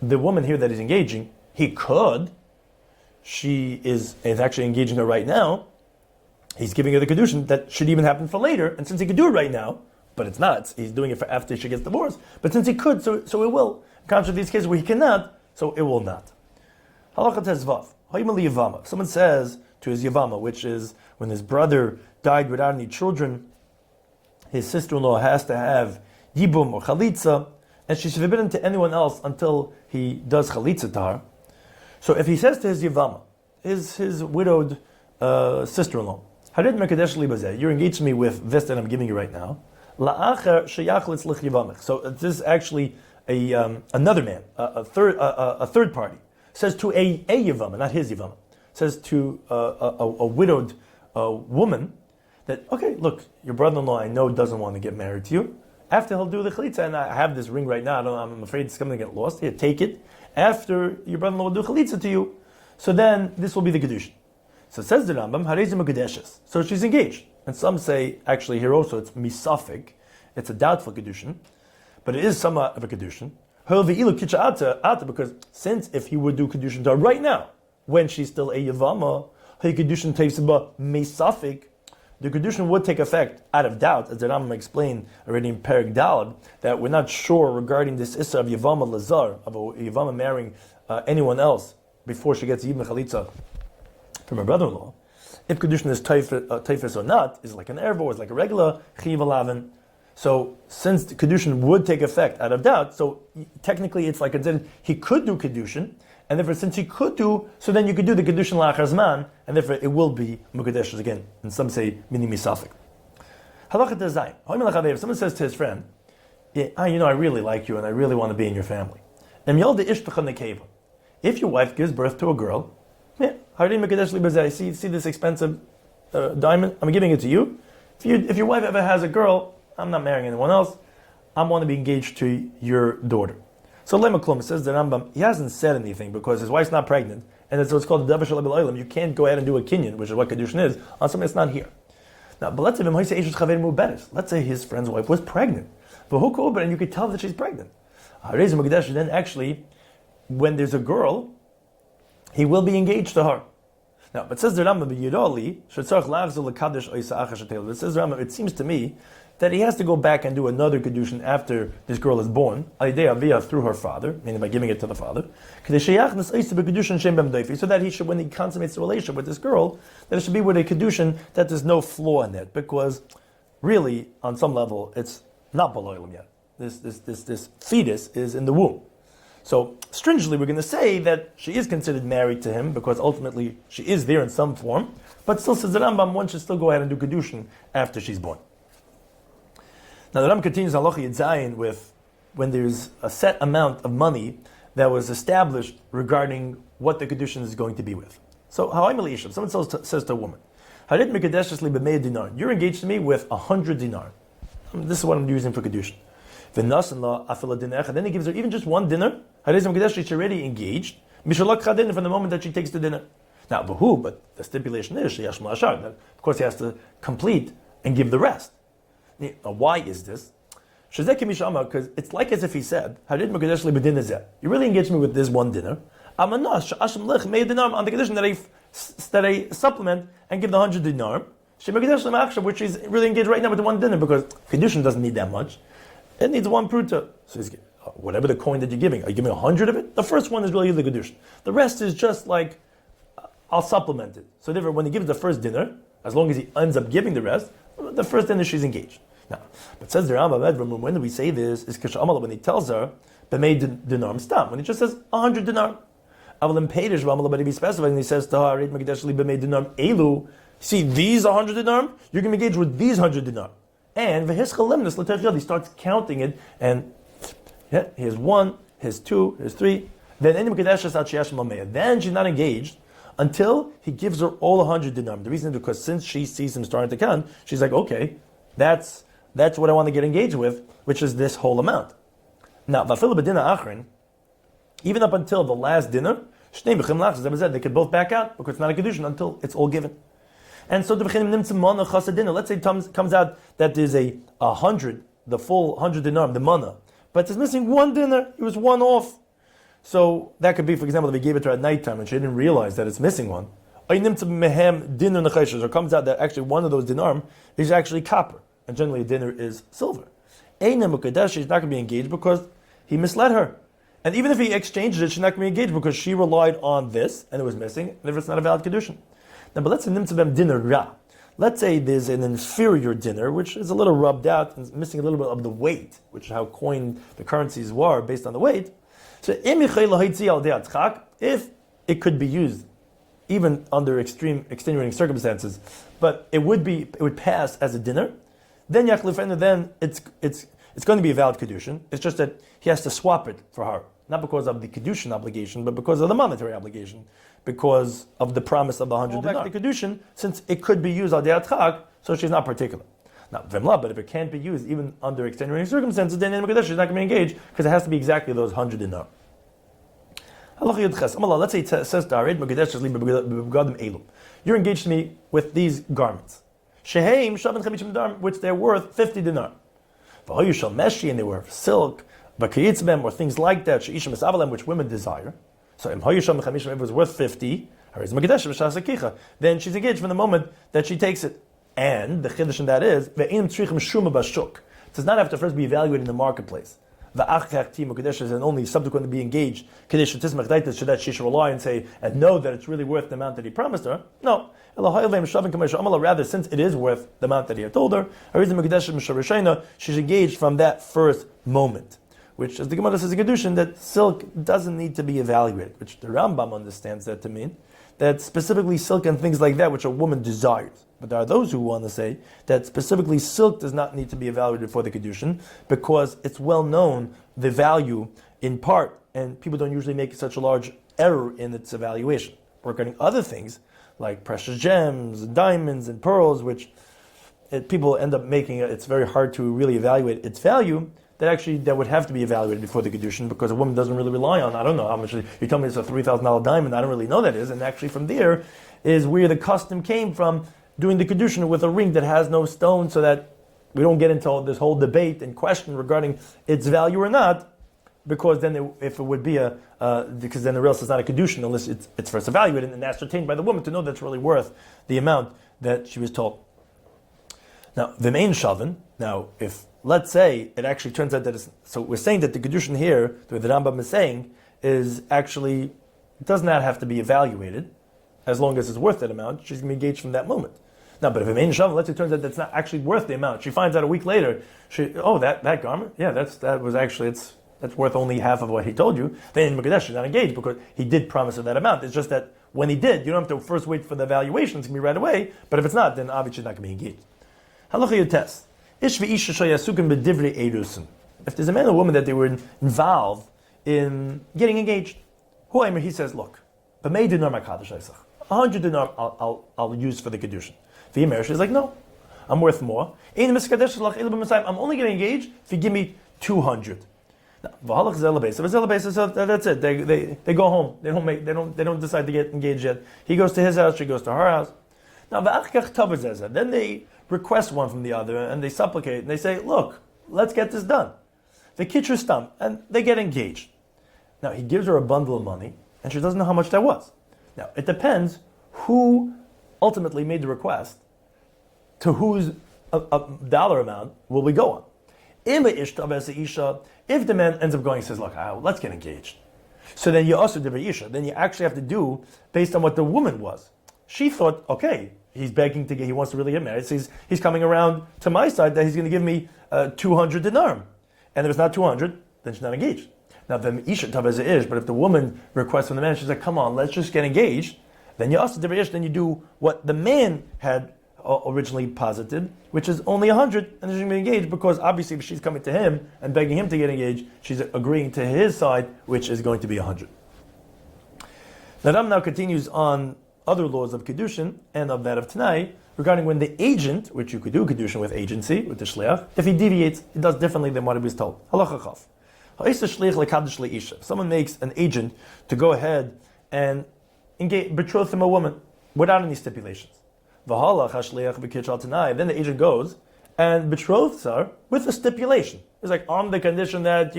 the woman here that is engaging, he could, she is actually engaging her right now, he's giving her the Kedushin that should even happen for later, and since he could do it right now, but it's not, he's doing it for after she gets divorced, but since he could, so it will. In contrast to these cases where he cannot, so it will not. Halacha Tezvav. If someone says to his Yavama, which is when his brother died without any children, his sister-in-law has to have Yibum or Chalitza, and she's forbidden to anyone else until he does Chalitza to her. So if he says to his Yavama, his widowed sister-in-law, Harid Mekadesh Li Bazeh, you're engaged to me with this that I'm giving you right now. La'acher sheyachlitz lich Yavamech. So this is actually another man, a third party, says to a Yavama, not his Yavama, says to a widowed woman that, okay, look, your brother-in-law I know doesn't want to get married to you. After he'll do the chalitza, and I have this ring right now, I'm afraid it's going to get lost. Here, take it. After your brother-in-law will do chalitza to you, so then this will be the kedushin. So it says the Rambam, Harezim Kedeshes. So she's engaged. And some say, actually here also, it's misafik. It's a doubtful kedushin. But it is somewhat of a kedushin. Because since if he would do kedushin to her right now, when she's still a yavama, kedushin teisaba misafik, the kedushin would take effect out of doubt, as the Rambam explained already in Perek Dalad, that we're not sure regarding this issa of yavama lazar, of a yavama marrying anyone else before she gets yibn chalitza from her brother-in-law. If kedushin is taifis or not, is like an ervo, is like a regular chiv alavin. So since the kedushin would take effect out of doubt, so technically it's like he could do kedushin, and therefore since he could do, so then you could do the kedushin la'achar zman, and therefore it will be mukadeshes again. And some say mini misafik. Halacha tezayin. If someone says to his friend, I really like you and I really want to be in your family. If your wife gives birth to a girl, see this expensive diamond? I'm giving it to you. If your wife ever has a girl, I'm not marrying anyone else. I want to be engaged to your daughter. So Lema Klum says the Rambam, he hasn't said anything because his wife's not pregnant, and so it's called the Davar Shalei B'Olam. You can't go ahead and do a kinyan, which is what kedushin is, on something that's not here. Now, but let's say his friend's wife was pregnant, and you could tell that she's pregnant. Then actually, when there's a girl, he will be engaged to her. Now, but says the Rambam, it says Rambam, it seems to me that he has to go back and do another kedushin after this girl is born, through her father, meaning by giving it to the father, so that he should, when he consummates the relationship with this girl, that it should be with a kedushin that there's no flaw in it, because really, on some level, it's not b'loilim yet. This fetus is in the womb. So, stringently, we're going to say that she is considered married to him, because ultimately she is there in some form, but still says the Rambam, one should still go ahead and do kedushin after she's born. Now the Rambam continues halacha Yitzayin with when there's a set amount of money that was established regarding what the kedushin is going to be with. So, someone says to a woman, you're engaged to me with 100 dinar. This is what I'm using for kedushin. Then he gives her even just one dinner. She's already engaged from the moment that she takes the dinner. Now, but the stipulation is, of course he has to complete and give the rest. Now, why is this? Because it's like as if he said, you really engaged me with this one dinner. On the condition that I supplement and give the 100 dinar, which is really engaged right now with the one dinner, because kedushin doesn't need that much. It needs one pruta. So he's, whatever the coin that you're giving, are you giving 100 of it? The first one is really the kedushin. The rest is just like, I'll supplement it. So therefore, when he gives the first dinner, as long as he ends up giving the rest, the first dinner she's engaged. Now, but says the Rambam, when do we say this? Is when he tells her, "B'mei dinar stam." When he just says 100 dinar. But if he specifies and he says to her, "B'mei dinar elu," see these 100 dinar, you're going to engage with these 100 dinar. And he starts counting it, and here's 1, here's 2, here's 3. Then she's not engaged until he gives her all 100 dinar. The reason is because since she sees him starting to count, she's like, okay, that's what I want to get engaged with, which is this whole amount. Now, even up until the last dinner, they could both back out because it's not a kedushin until it's all given. And so let's say it comes out that there's a 100, the full 100 dinar, the mana, but it's missing one dinner, it was one off. So that could be, for example, if he gave it to her at nighttime and she didn't realize that it's missing one. Or comes out that actually one of those dinar is actually copper, and generally a dinner is silver. She's not going to be engaged because he misled her. And even if he exchanged it, she's not going to be engaged because she relied on this and it was missing, and if it's not a valid kedushin. Now, but let's say nimtzavem dinner ra. Let's say there's an inferior dinner which is a little rubbed out and missing a little bit of the weight, which is how coined the currencies were based on the weight. So if it could be used, even under extreme extenuating circumstances, but it would pass as a dinner, then it's going to be a valid kedushin. It's just that he has to swap it for her, not because of the kedushin obligation, but because of the monetary obligation, because of the promise of the 100 dinar. Back to kedushin, since it could be used al de'at chag, so she's not particular. Now, but if it can't be used even under extenuating circumstances, then she's not going to be engaged because it has to be exactly those 100 dinar. Let's say it says you're engaged to me with these garments, which they're worth 50 dinar, and they were silk, or things like that, which women desire. So if it was worth 50, then she's engaged from the moment that she takes it. And the chiddush in that is, it does not have to first be evaluated in the marketplace. And only subsequently be engaged, so that she should rely and say, and know that it's really worth the amount that he promised her. No. Rather, since it is worth the amount that he had told her, she's engaged from that first moment. Which, as the Gemara says in Kedushin, that silk doesn't need to be evaluated, which the Rambam understands that to mean that specifically silk and things like that, which a woman desires. But there are those who want to say that specifically silk does not need to be evaluated for the Kedushin because it's well known the value in part, and people don't usually make such a large error in its evaluation. Regarding other things like precious gems, diamonds, and pearls, which people end up making, it's very hard to really evaluate its value. That would have to be evaluated before the kedushin because a woman doesn't really rely on. I don't know how much you tell me it's a $3,000 diamond. I don't really know that is, and actually from there is where the custom came from doing the kedushin with a ring that has no stone, so that we don't get into this whole debate and question regarding its value or not. Because then, if it would be because then the real is not a kedushin unless it's first evaluated and ascertained by the woman to know that's really worth the amount that she was told. Now, the main shavin. Now, if let's say it actually turns out that it's, so we're saying that the kedushin here, the way the Rambam is saying, is actually, it does not have to be evaluated, as long as it's worth that amount, she's going to be engaged from that moment. Now, but if it means shavin, let's say it turns out that's not actually worth the amount, she finds out a week later, that garment, that's worth only half of what he told you, then in Mekadesh she's not engaged because he did promise her that amount. It's just that when he did, you don't have to first wait for the evaluation, it's going to be right away, but if it's not, then obviously she's not going to be engaged. Halacha Yotes. If there's a man and a woman that they were involved in getting engaged. He says, look, 100 dinar I'll use for the kedushin. She's like, no, I'm worth more. I'm only getting engaged if you give me 200. Now, so that's it. They go home. They don't decide to get engaged yet. He goes to his house. She goes to her house. Now, then they request one from the other and they supplicate and they say, look, let's get this done. The kitcher stump and they get engaged. Now he gives her a bundle of money and she doesn't know how much that was. Now it depends who ultimately made the request, to whose dollar amount will we go on. If the man ends up going and says, look, let's get engaged. So then you also do Isha. Then you actually have to do based on what the woman was. She thought, okay, he's begging to get, he wants to really get married. So he's coming around to my side that he's going to give me 200 dinar. And if it's not 200, then she's not engaged. Now, the Isha Tavaz is, but if the woman requests from the man, she's like, come on, let's just get engaged. Then you also do Ish, then you do what the man had originally posited, which is only 100, and then she's going to be engaged, because obviously if she's coming to him and begging him to get engaged, she's agreeing to his side, which is going to be 100. The Ram now continues on other laws of Kedushin and of that of Tanai, regarding when the agent, which you could do Kedushin with agency, with the Shliach, if he deviates, he does differently than what he was told. Halacha Chaf. If someone makes an agent to go ahead and betroth him a woman without any stipulations. Then the agent goes and betroths her with a stipulation. It's like, on the condition that,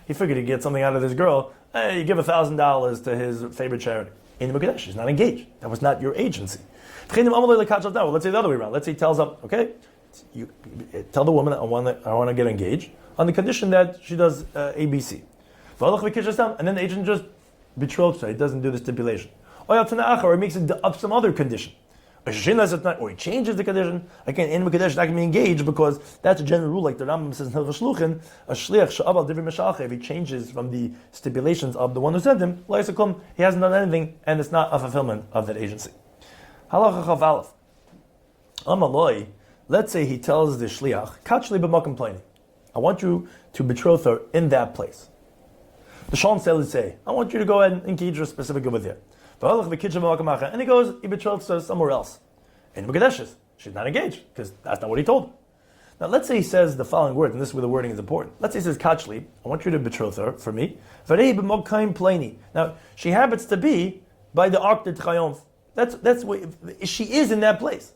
he figured he'd get something out of this girl, you give $1,000 to his favorite charity. In the Mukadesh, she's not engaged. That was not your agency. Now, let's say the other way around. Let's say he tells them, okay, you tell the woman I want to get engaged on the condition that she does ABC. And then the agent just betroths her. He doesn't do the stipulation. Or he makes it up some other condition. Or he changes the condition. Again, in Mukadesh, not going to be engaged, because that's a general rule, like the Rambam says in Hilchos Ishut, a shliach she'aval divrei meshacheh, if he changes from the stipulations of the one who sent him, he hasn't done anything, and it's not a fulfillment of that agency. Halacha Chav Aleph. Amaloi, let's say he tells the shliach, kachli b'makom pleni, I want you to betroth her in that place. The Shalom says, say, I want you to go ahead and engage her specifically over there. And he goes, he betroths her somewhere else. In Mukadesh, she's not engaged, because that's not what he told her. Now let's say he says the following words, and this is where the wording is important. Let's say he says, Kachli, I want you to betroth her for me. Now, she happens to be by the Arc de Triomphe. That's where she is in that place.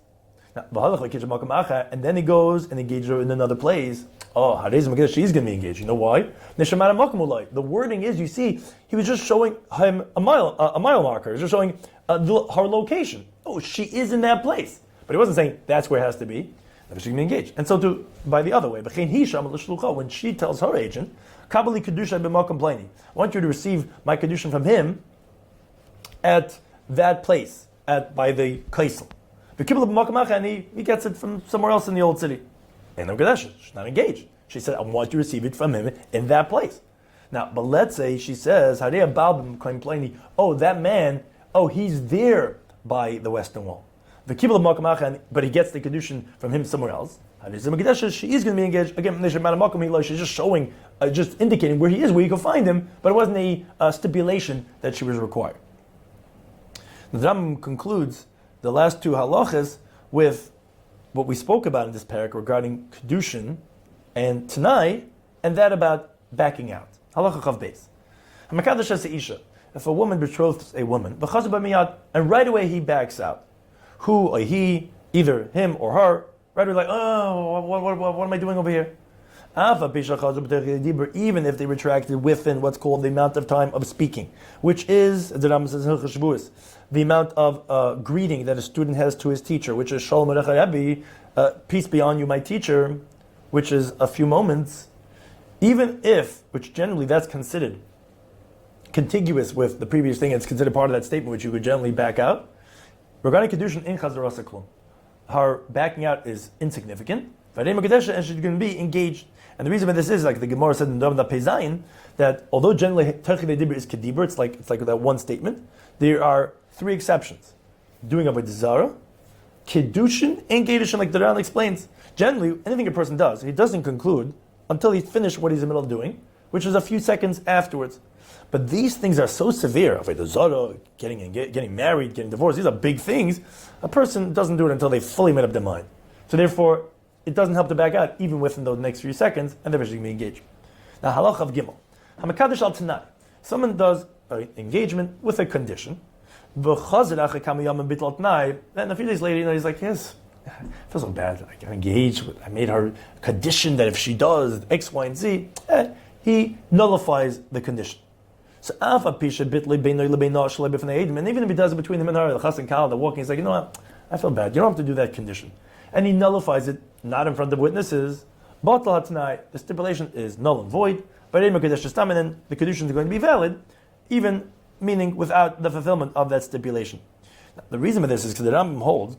Now, and then he goes and engages her in another place. Oh, she's going to be engaged. You know why? The wording is, you see, he was just showing him a mile marker. He's just showing her location. Oh, she is in that place. But he wasn't saying that's where it has to be. She's going to be engaged. And so by the other way, when she tells her agent, I want you to receive my kedushin from him at that place, by the kaisel. And he gets it from somewhere else in the old city. And she's not engaged. She said, I want you to receive it from him in that place. Now, but let's say she says, oh, that man, he's there by the Western Wall. But he gets the kedushin from him somewhere else. She is going to be engaged. Again, she's just showing, just indicating where he is, where you can find him, but it wasn't a stipulation that she was required. The Rambam concludes the last two halachas with what we spoke about in this parak regarding kedushin and tanai, and that about backing out. Halacha chav beis. Hamakadosh as isha. If a woman betroths a woman, and right away he backs out, who or he, either him or her, right away like, oh, what am I doing over here? Even if they retracted within what's called the amount of time of speaking, which is, as the Rambam says in Hilchos Ishut, the amount of greeting that a student has to his teacher, which is Shalom Aleichem Rabbi, peace be on you, my teacher, which is a few moments. Even if, which generally that's considered contiguous with the previous thing, it's considered part of that statement, which you could generally back out. Regarding Kedushin in Chazarasa Klum, her backing out is insignificant, and she's going to be engaged. And the reason for this is, like the Gemara said in Dovna Pezayin, that although generally Terchid Dibur is Kedibur, it's like that one statement, there are three exceptions. Doing Avodah Zarah, Kedushin, and Kedushin, like the Ran explains. Generally, anything a person does, he doesn't conclude until he's finished what he's in the middle of doing, which is a few seconds afterwards. But these things are so severe, getting married, getting divorced, these are big things. A person doesn't do it until they fully made up their mind. So therefore, it doesn't help to back out, even within those next few seconds, and they're going to be engaged. Now, halacha of Gimel. Hamakadosh al Tanai. Someone does an engagement with a condition. Then a few days later, he's like, yes, I feel so bad. I got engaged. I made her a condition that if she does X, Y, and Z, he nullifies the condition. So, and even if he does it between him and her, the chas and kal, they're walking, he's like, you know what, I feel bad. You don't have to do that condition. And he nullifies it, not in front of witnesses. The stipulation is null and void, but then the condition is going to be valid, even meaning without the fulfillment of that stipulation. Now, the reason for this is because the Rambam holds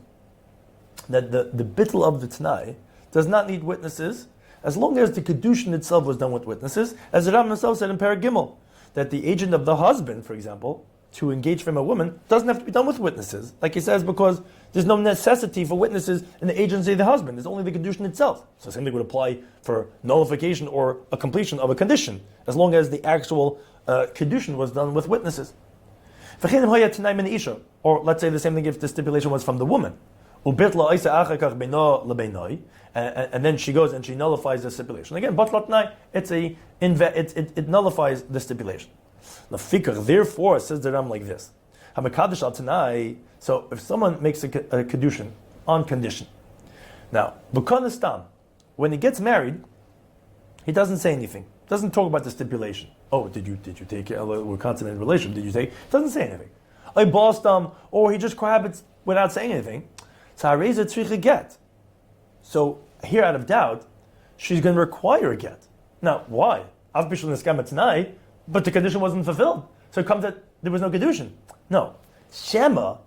that the bittul of the Tanai does not need witnesses, as long as the kedushin itself was done with witnesses, as the Rambam himself said in Perek Gimel, that the agent of the husband, for example, to engage from a woman, doesn't have to be done with witnesses, like he says, because there's no necessity for witnesses in the agency of the husband. There's only the kedushin itself. So the same thing would apply for nullification or a completion of a condition, as long as the actual kedushin was done with witnesses. Or let's say the same thing if the stipulation was from the woman. And then she goes and she nullifies the stipulation. Again, it nullifies the stipulation. Therefore, says the Ram like this. So if someone makes a kedushin on condition. Now, when he gets married, he doesn't say anything. Doesn't talk about the stipulation. Oh, did you take it? We're consummated relationship. Did you take? Doesn't say anything. I bossed him, or he just cohabits without saying anything. So I raise a tzricha get. So here, out of doubt, she's going to require a get. Now, why? But the condition wasn't fulfilled. So it comes that there was no kedushin. No. Shema,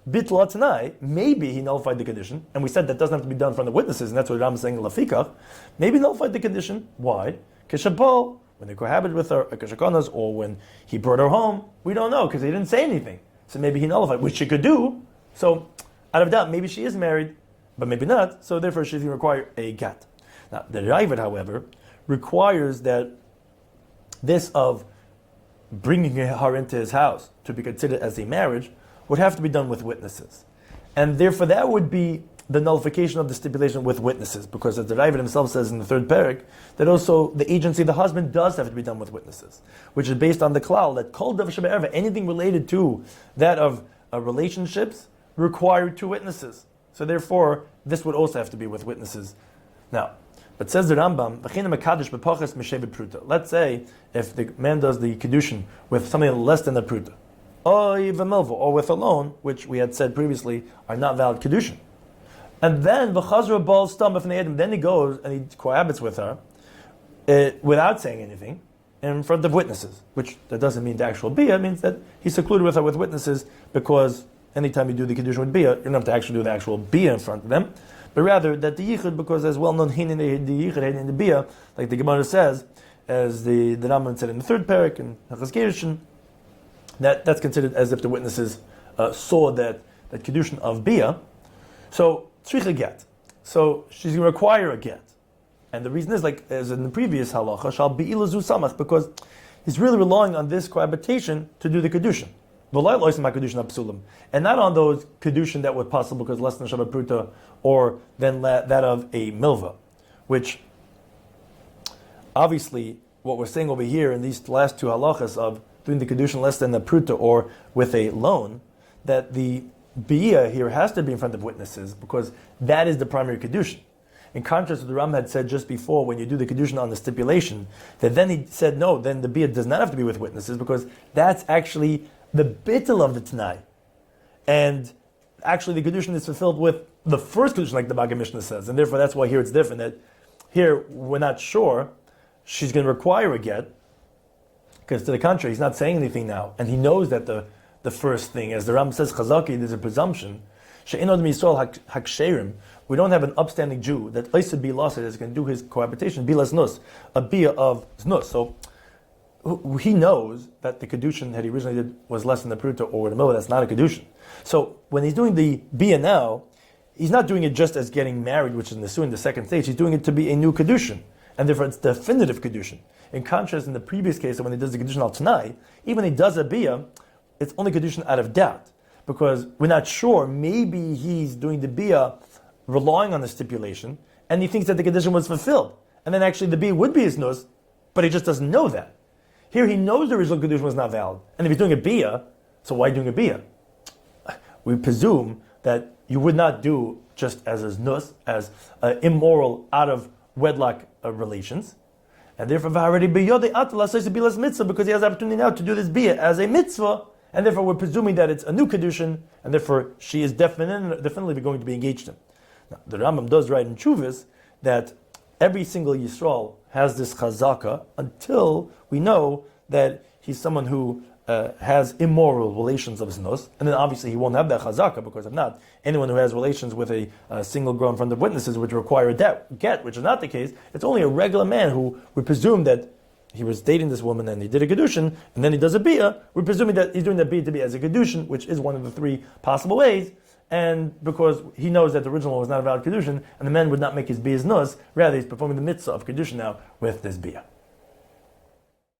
bitla tanai, maybe he nullified the condition, and we said that doesn't have to be done in front of witnesses, and that's what Ram is saying, lafikach. Maybe he nullified the condition. Why? Keshabal, when they cohabited with her, keshakonas, or when he brought her home, we don't know, because he didn't say anything. So maybe he nullified, which she could do. So, out of doubt, maybe she is married, but maybe not, so therefore she's going to require a get. Now, the Raivad, however, requires that this of bringing her into his house to be considered as a marriage would have to be done with witnesses. And therefore that would be the nullification of the stipulation with witnesses, because as the Raivad himself says in the third parak, that also the agency of the husband does have to be done with witnesses, which is based on the klal that kol davar shebe'erva, anything related to that of relationships, require two witnesses. So therefore, this would also have to be with witnesses. Now, but says the Rambam, let's say if the man does the kedushin with something less than the pruta, or with a loan, which we had said previously are not valid kedushin. And then then he goes and he cohabits with her without saying anything in front of witnesses, which that doesn't mean the actual bia, it means that he's secluded with her with witnesses, because anytime you do the kedushin with bia, you don't have to actually do the actual bia in front of them, but rather that the yichud, because as well known hin in the yichud, hin in the bia, like the Gemara says, as the Rambam said in the third parak in Hilchos Ishut, that's considered as if the witnesses saw that kedushin of bia. So tzricha get. So she's going to require a get, and the reason is, like as in the previous halacha, shall be ilazu samach, because he's really relying on this cohabitation to do the kedushin. And not on those kedushin that were possible because less than Shabbat Pruta, or then that of a milva, which obviously what we're saying over here in these last two halachas of doing the kedushin less than the Pruta or with a loan, that the bia here has to be in front of witnesses, because that is the primary kedushin. In contrast to the Ram had said just before, when you do the kedushin on the stipulation, that then he said no, then the bia does not have to be with witnesses, because that's actually the bittul of the Tanai. And actually the kedushin is fulfilled with the first kedushin, like the Rambam Mishneh says, and therefore that's why here it's different, that here we're not sure she's going to require a get, because to the contrary, he's not saying anything now, and he knows that the first thing, as the Ram says, Chazaki, there's a presumption, she'enod miyisrael haksherim, we don't have an upstanding Jew that Isa be lost is going to do his cohabitation, bilas nus, a bia of znus. So he knows that the kedushin that he originally did was less than the pruta or the milva. That's not a kedushin. So when he's doing the bia now, he's not doing it just as getting married, which is in the second stage. He's doing it to be a new kedushin, and therefore it's definitive kedushin. In contrast, in the previous case, when he does the kedushin al tanai, even when he does a bia, it's only kedushin out of doubt, because we're not sure. Maybe he's doing the bia relying on the stipulation, and he thinks that the kedushin was fulfilled, and then actually the bia would be his nus, but he just doesn't know that. Here he knows the original kedushin was not valid, and if he's doing a bia, so why doing a bia? We presume that you would not do just as a nus, as immoral out of wedlock relations, and therefore already mitzvah, because he has the opportunity now to do this bia as a mitzvah, and therefore we're presuming that it's a new kedushin, and therefore she is definitely going to be engaged in. Now, the Rambam does write in Chuvas that every single Yisrael has this chazaka until we know that he's someone who has immoral relations of his nus, and then obviously he won't have that chazaka, because if not, anyone who has relations with a single girl in front of witnesses would require a get, which is not the case. It's only a regular man who we presume that he was dating this woman and he did a kedushin, and then he does a bia. We're presuming that he's doing that bia to be as a kedushin, which is one of the three possible ways, and because he knows that the original was not a valid kedushin, and the man would not make his bia his nus, rather he's performing the mitzvah of kedushin now with this bia.